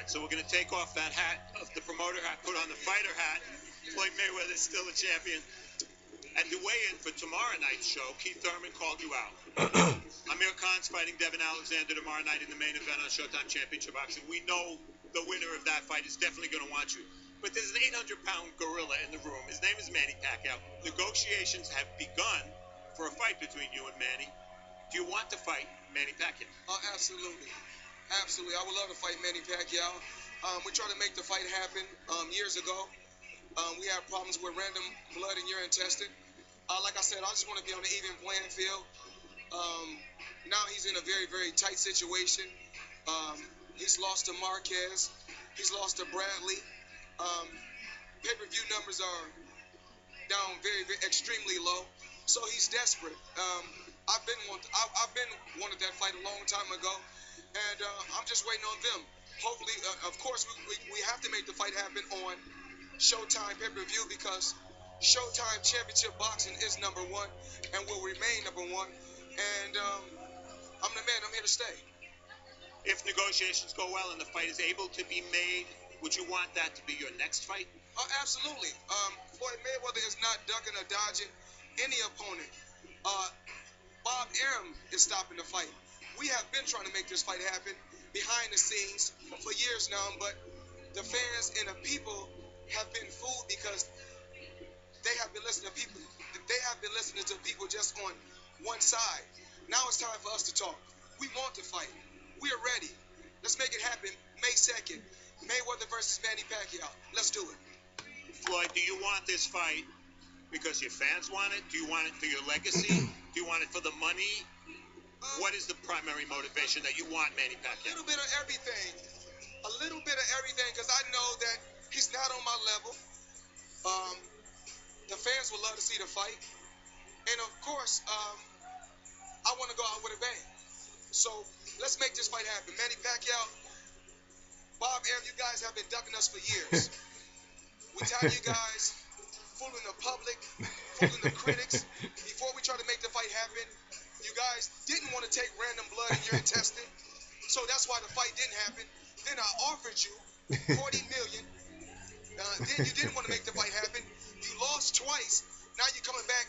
right, so we're going to take off that hat of the promoter hat, put on the fighter hat. Floyd Mayweather is still a champion. At the weigh-in for tomorrow night's show, Keith Thurman called you out. Amir Khan's fighting Devin Alexander tomorrow night in the main event on Showtime Championship Boxing. We know the winner of that fight is definitely going to want you. But there's an 800-pound gorilla in the room. His name is Manny Pacquiao. Negotiations have begun for a fight between you and Manny. Do you want to fight Manny Pacquiao? Absolutely. Absolutely. I would love to fight Manny Pacquiao. We tried to make the fight happen years ago. We have problems with random blood in urine testing. Like I said, I just want to be on the even playing field. Now he's in a very, very tight situation. He's lost to Marquez. He's lost to Bradley. Pay-per-view numbers are down very, very extremely low. So he's desperate. I've been wanted that fight a long time ago, and I'm just waiting on them. Hopefully, of course, we have to make the fight happen on Showtime pay-per-view because Showtime Championship Boxing is #1 and will remain #1. And I'm the man. I'm here to stay. If negotiations go well and the fight is able to be made, would you want that to be your next fight? Absolutely. Floyd Mayweather is not ducking or dodging any opponent. Bob Arum is stopping the fight. We have been trying to make this fight happen behind the scenes for years now, but the fans and the people have been fooled because they have been listening to people. They have been listening to people just on one side. Now it's time for us to talk. We want to fight. We are ready. Let's make it happen May 2nd. Mayweather versus Manny Pacquiao. Let's do it. Floyd, do you want this fight because your fans want it? Do you want it for your legacy? Do you want it for the money? What is the primary motivation that you want Manny Pacquiao? A little bit of everything. A little bit of everything because I know that he's not on my level. The fans would love to see the fight. And of course, I want to go out with a bang. So let's make this fight happen. Manny Pacquiao, Bob Arum, you guys have been ducking us for years. We tired you guys fooling the public, fooling the critics. Before we tried to make the fight happen, you guys didn't want to take random blood in urine testing. So that's why the fight didn't happen. Then I offered you $40 million. Then you didn't want to make the fight happen. You lost twice. Now you're coming back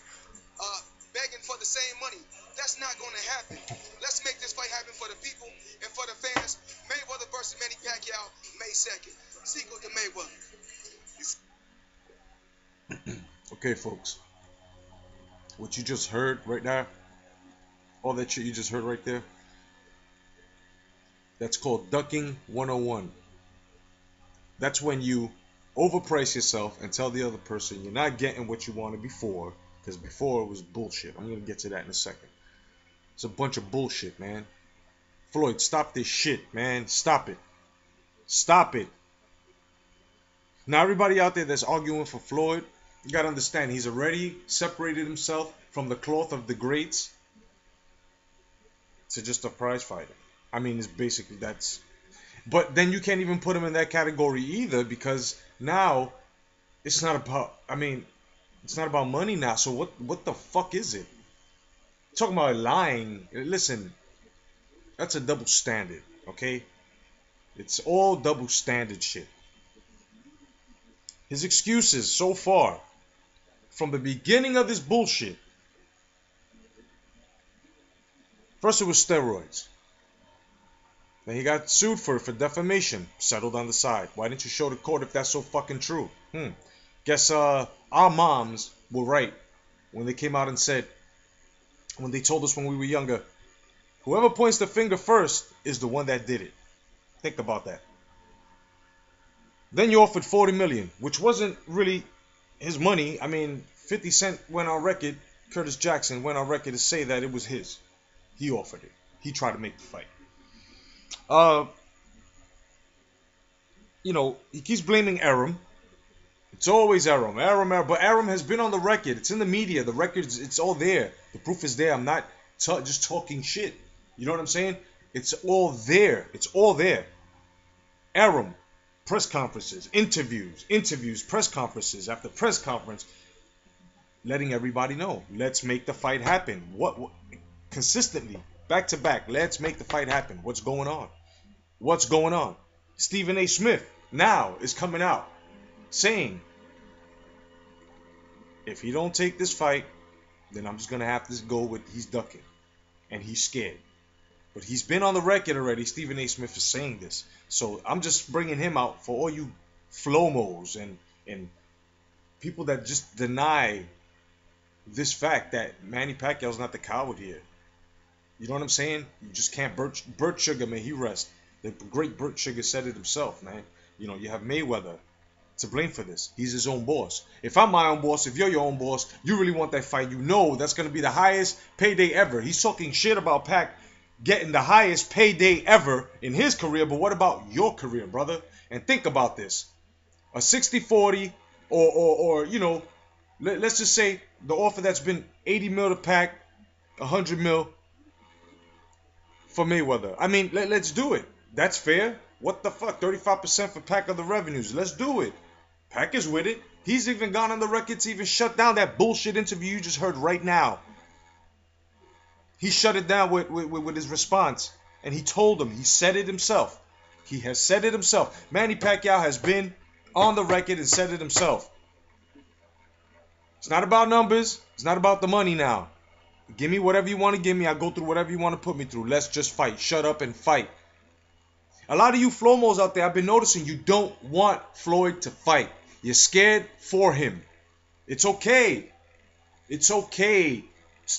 begging for the same money. That's not going to happen. Let's make this fight happen for the people and for the fans. Mayweather versus Manny Pacquiao, May 2nd. Sequel to Mayweather. Okay, folks. What you just heard right now, all that shit you just heard right there, that's called ducking 101. That's when you overprice yourself and tell the other person you're not getting what you wanted before, because before it was bullshit. I'm going to get to that in a second. It's a bunch of bullshit, man. Floyd, stop this shit, man. Stop it. Stop it. Now, everybody out there that's arguing for Floyd, you got to understand, he's already separated himself from the cloth of the greats to just a prize fighter. I mean, it's basically that's... But then you can't even put him in that category either, because now it's not about... I mean, it's not about money now. So what the fuck is it? Talking about lying. Listen, that's a double standard, okay? It's all double standard shit. His excuses so far, from the beginning of this bullshit. First it was steroids. Then he got sued for defamation. Settled on the side. Why didn't you show the court if that's so fucking true? Guess our moms were right when they came out and said, when they told us when we were younger, whoever points the finger first is the one that did it. Think about that. Then you offered $40 million, which wasn't really his money. I mean, 50 Cent went on record, Curtis Jackson went on record to say that it was his. He offered it. He tried to make the fight. He keeps blaming Arum. It's always Arum. But Arum has been on the record. It's in the media. The records, it's all there. The proof is there. I'm not just talking shit. You know what I'm saying? It's all there. It's all there. Arum, press conferences, interviews, press conferences after press conference, letting everybody know. Let's make the fight happen. What consistently, back to back, let's make the fight happen. What's going on? What's going on? Stephen A. Smith now is coming out saying, if he don't take this fight, then I'm just going to have to go with he's ducking. And he's scared. But he's been on the record already. Stephen A. Smith is saying this. So I'm just bringing him out for all you FLOMOs and people that just deny this fact that Manny Pacquiao's not the coward here. You know what I'm saying? You just can't. Burt Sugar, may he rest. The great Burt Sugar said it himself, man. You know, you have Mayweather to blame for this. He's his own boss. If I'm my own boss, if you're your own boss, you really want that fight, you know that's going to be the highest payday ever. He's talking shit about Pac getting the highest payday ever in his career, but what about your career, brother? And think about this. A 60-40 or you know, let's just say the offer that's been 80 mil to Pac, 100 mil for Mayweather. I mean, let's do it. That's fair. What the fuck? 35% for Pac of the revenues. Let's do it. Pac is with it. He's even gone on the record to even shut down that bullshit interview you just heard right now. He shut it down with his response. And he told him. He said it himself. He has said it himself. Manny Pacquiao has been on the record and said it himself. It's not about numbers. It's not about the money now. Give me whatever you want to give me. I'll go through whatever you want to put me through. Let's just fight. Shut up and fight. A lot of you FLOMOs out there, I've been noticing you don't want Floyd to fight. You're scared for him. It's okay. It's okay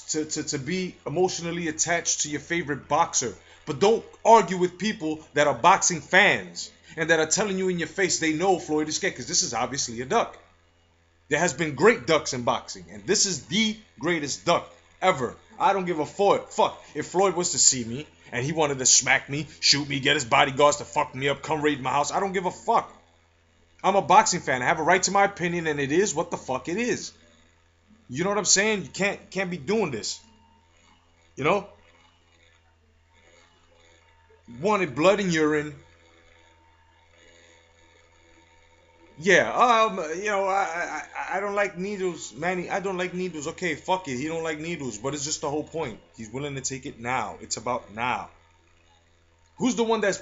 to be emotionally attached to your favorite boxer. But don't argue with people that are boxing fans and that are telling you in your face they know Floyd is scared, because this is obviously a duck. There has been great ducks in boxing, and this is the greatest duck ever. I don't give a fuck if Floyd was to see me and he wanted to smack me, shoot me, get his bodyguards to fuck me up, come raid my house. I don't give a fuck. I'm a boxing fan. I have a right to my opinion, and it is what the fuck it is. You know what I'm saying? You can't be doing this. You know? Wanted blood and urine. Yeah, you know, I don't like needles, Manny. I don't like needles. Okay, fuck it. He don't like needles, but it's just the whole point. He's willing to take it now. It's about now. Who's the one that's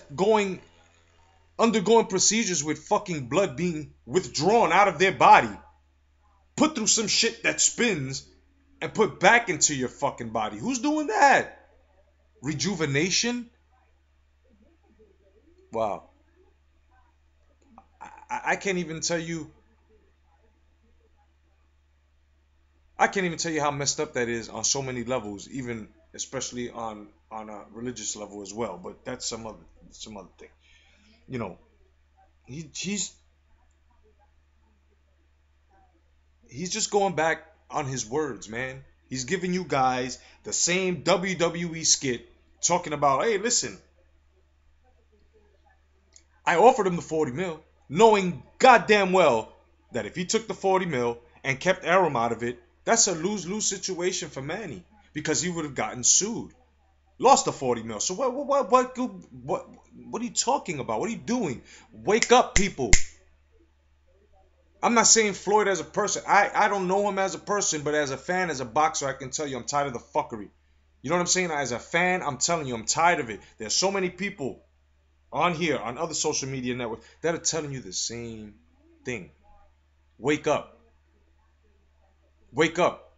undergoing procedures with fucking blood being withdrawn out of their body, put through some shit that spins, and put back into your fucking body? Who's doing that? Rejuvenation? Wow. I can't even tell you. I can't even tell you how messed up that is on so many levels, even especially on a religious level as well. But that's some other thing. You know, he's just going back on his words, man. He's giving you guys the same WWE skit talking about, hey, listen, I offered him the 40 mil. Knowing goddamn well that if he took the 40 mil and kept Arum out of it, that's a lose-lose situation for Manny, because he would have gotten sued. Lost the 40 mil. So what are you talking about? What are you doing? Wake up, people. I'm not saying Floyd as a person. I don't know him as a person, but as a fan, as a boxer, I can tell you I'm tired of the fuckery. You know what I'm saying? As a fan, I'm telling you I'm tired of it. There's so many people on here, on other social media networks, that are telling you the same thing. Wake up. Wake up.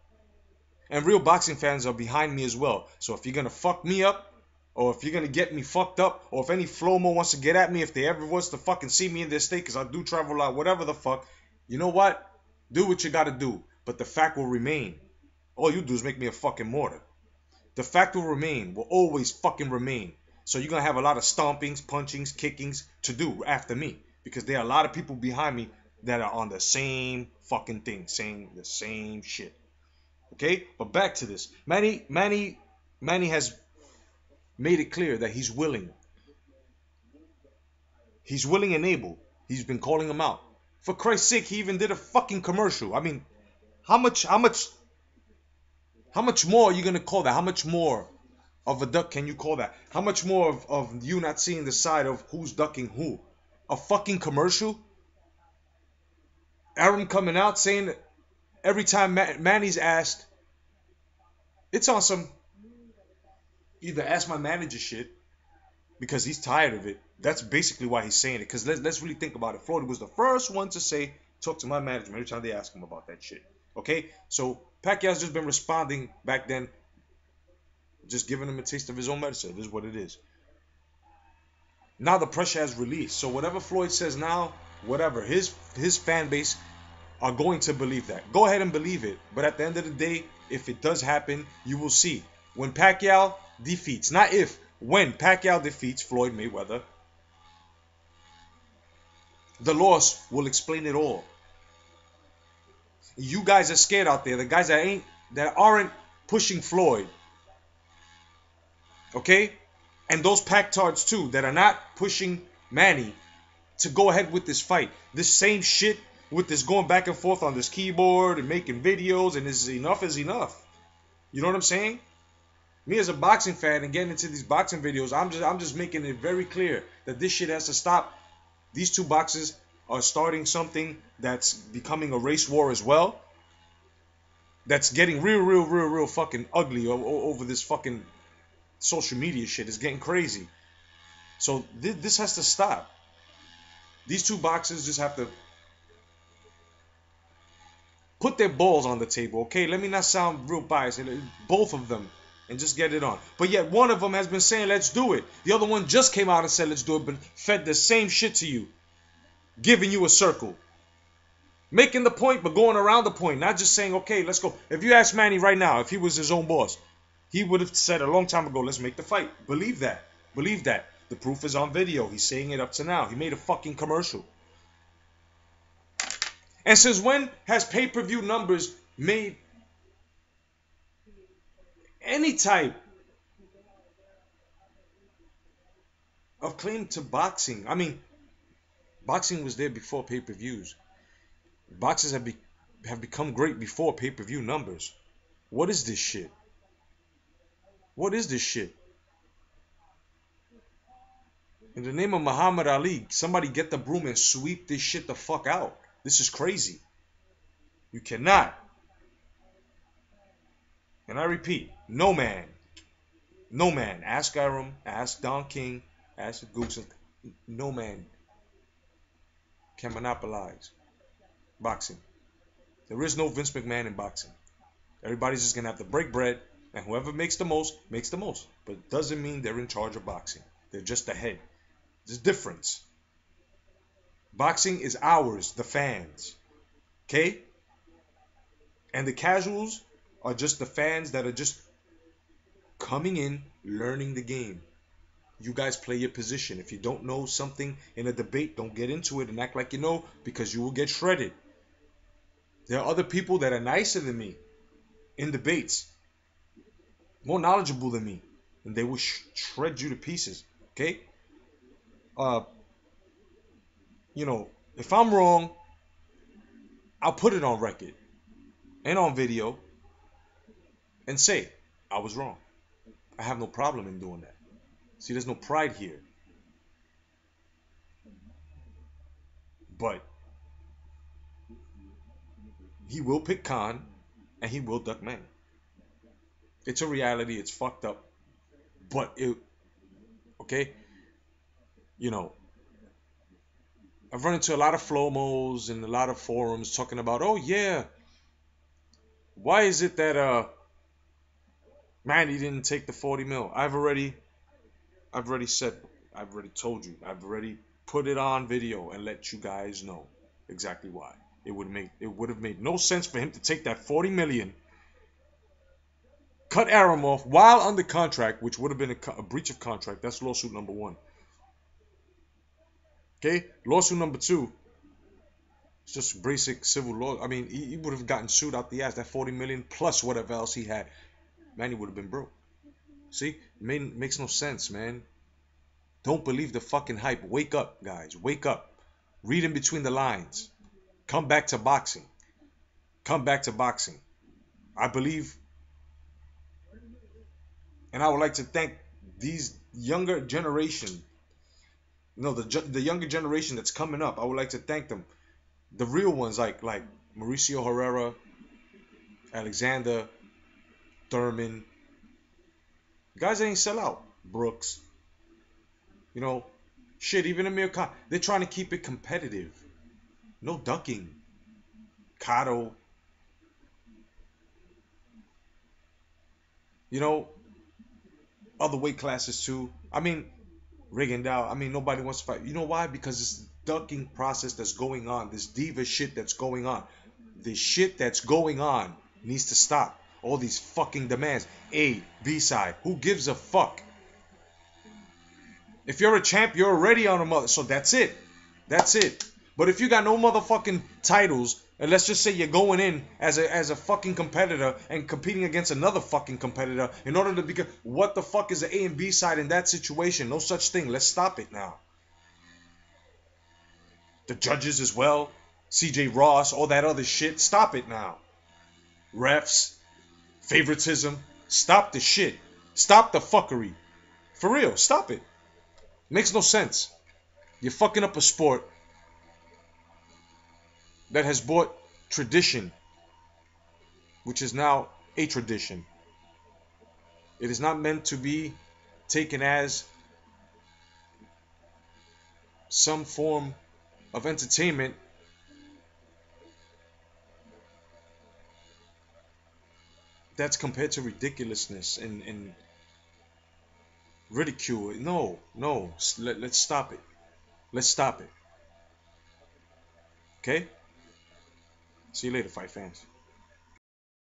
And real boxing fans are behind me as well. So if you're going to fuck me up, or if you're going to get me fucked up, or if any FLOMO wants to get at me, if they ever wants to fucking see me in their state, because I do travel a lot, whatever the fuck, you know what? Do what you got to do. But the fact will remain. All you do is make me a fucking martyr. The fact will remain, will always fucking remain. So you're going to have a lot of stompings, punchings, kickings to do after me. Because there are a lot of people behind me that are on the same fucking thing. Saying the same shit. Okay? But back to this. Manny has made it clear that he's willing. He's willing and able. He's been calling him out. For Christ's sake, he even did a fucking commercial. I mean, how much more are you going to call that? How much more of a duck can you call that? How much more of you not seeing the side of who's ducking who? A fucking commercial? Arum coming out saying that every time Manny's asked, it's on some either ask my manager shit, because he's tired of it. That's basically why he's saying it. Because let's really think about it. Floyd was the first one to say, talk to my management every time they ask him about that shit. Okay? So Pacquiao's just been responding back then, just giving him a taste of his own medicine. This is what it is. Now the pressure has released. So whatever Floyd says now, whatever, his fan base are going to believe that. Go ahead and believe it. But at the end of the day, if it does happen, you will see. When Pacquiao defeats, not if, when Pacquiao defeats Floyd Mayweather, the loss will explain it all. You guys are scared out there. The guys that aren't pushing Floyd. Okay? And those PACTARDs too that are not pushing Manny to go ahead with this fight. This same shit with this going back and forth on this keyboard and making videos, and enough is enough. You know what I'm saying? Me as a boxing fan and getting into these boxing videos, I'm just making it very clear that this shit has to stop. These two boxers are starting something that's becoming a race war as well. That's getting real fucking ugly over this fucking social media shit. Is getting crazy. So this has to stop. These two boxers just have to put their balls on the table, okay? Let me not sound real biased. Both of them, and just get it on. But yet one of them has been saying, let's do it. The other one just came out and said, let's do it, but fed the same shit to you. Giving you a circle. Making the point, but going around the point. Not just saying, okay, let's go. If you ask Manny right now, if he was his own boss, he would have said a long time ago, let's make the fight. Believe that. Believe that. The proof is on video. He's saying it up to now. He made a fucking commercial. And since when has pay-per-view numbers made any type of claim to boxing? I mean, boxing was there before pay-per-views. Boxers have become great before pay-per-view numbers. What is this shit? What is this shit? In the name of Muhammad Ali, somebody get the broom and sweep this shit the fuck out. This is crazy. You cannot. And I repeat, no man, ask Aram, ask Don King, ask the Goose, no man can monopolize boxing. There is no Vince McMahon in boxing. Everybody's just going to have to break bread, and whoever makes the most, makes the most. But it doesn't mean they're in charge of boxing. They're just the head. There's a difference. Boxing is ours, the fans. Okay? And the casuals are just the fans that are just coming in, learning the game. You guys play your position. If you don't know something in a debate, don't get into it and act like you know, because you will get shredded. There are other people that are nicer than me in debates, more knowledgeable than me, and they will shred you to pieces. Okay? You know, if I'm wrong, I'll put it on record and on video and say I was wrong. I have no problem in doing that. See, there's no pride here. But he will pick Khan and he will duck Manny. It's a reality. It's fucked up. But okay, you know, I've run into a lot of FLOMOs and a lot of forums talking about, oh yeah, why is it that Manny didn't take the 40 mil? I've already said, I've already told you, I've already put it on video and let you guys know exactly why. It would have made no sense for him to take that 40 million, cut Aram off while under contract, which would have been a breach of contract. That's lawsuit number 1. Okay, lawsuit number 2, it's just basic civil law. I mean, he would have gotten sued out the ass. That 40 million plus whatever else he had, Manny would have been broke. See, makes no sense, man. Don't believe the fucking hype. Wake up, guys. Wake up. Read in between the lines. Come back to boxing. Come back to boxing. I believe, and I would like to thank these younger generation. No, the younger generation that's coming up. I would like to thank them. The real ones like Mauricio Herrera, Alexander, Thurman. Guys ain't sell out. Brooks. You know, shit, even Amir Khan, they're trying to keep it competitive. No ducking. Cotto. You know, other weight classes too. I mean, Rigondeaux. I mean, nobody wants to fight. You know why? Because this ducking process that's going on, this diva shit that's going on, this shit that's going on needs to stop. All these fucking demands. A, B side. Who gives a fuck? If you're a champ, you're already on a mother. So that's it. That's it. But if you got no motherfucking titles, and let's just say you're going in as a fucking competitor and competing against another fucking competitor in order to become, what the fuck is the A and B side in that situation? No such thing. Let's stop it now. The judges as well, CJ Ross, all that other shit. Stop it now. Refs, favoritism. Stop the shit. Stop the fuckery. For real, stop it. Makes no sense. You're fucking up a sport that has brought tradition, which is now a tradition. It is not meant to be taken as some form of entertainment. That's compared to ridiculousness and ridicule. No, no. Let's stop it. Let's stop it. Okay? See you later, fight fans.